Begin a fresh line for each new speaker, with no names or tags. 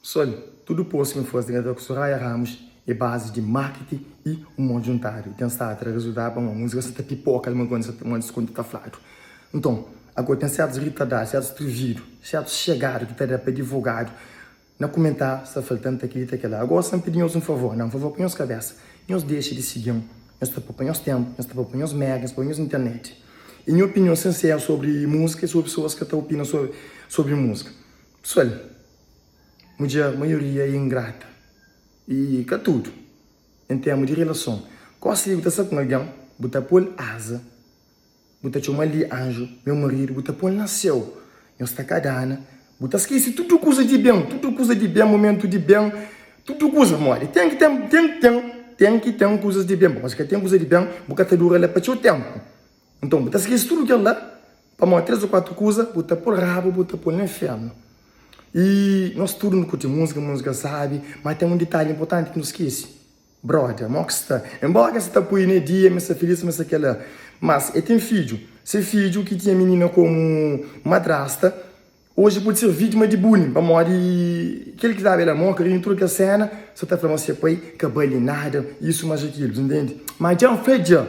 Pessoal, tudo próximo foi a Soraya Ramos é base de marketing e um monte juntário. Tem estado a resultar para uma música, você pipoca, uma coisa, uma desconto está flato. Então, agora tem certos retardados, certos atrevidos, certos chegados que está para divulgado. Na comentar, está faltando aquilo e aquilo. Agora, se pedimos um favor, não, um favor, põe as cabeças. Nós deixa de seguir, nós estamos para os tempos, nós estamos para os megas, para os internet. E minha opinião sincera sobre música e sobre pessoas que estão opinando sobre música. Pessoal, a maioria é ingrata. E que tudo, em termos de relação. Quase que você com alguém, você pôr asa, você chama ali anjo, meu marido, você pôr nasceu. Eu estou cadana, você esquece tudo coisa de bem, momento de bem, tudo coisa, mole. Tem que ter coisas de bem, mas que tem coisa de bem, você dura lá para o tempo. Então, você esquece tudo que é lá, para uma 3 ou 4 coisas, você pôr rabo, você pôr no inferno. E nós tudo no curte música sabe, mas tem um detalhe importante que não esquece. Brother, moxa, embora você está por aí dia, mas você feliz, mas aquela, mas tem filho. Esse filho que tinha menina como madrasta, hoje pode ser vítima de bullying, para morrer, aquele que sabe ela morre, querendo tudo que a cena, você está falando assim, pô, que nada, isso, mas aquilo, entende? Mas já é um feio,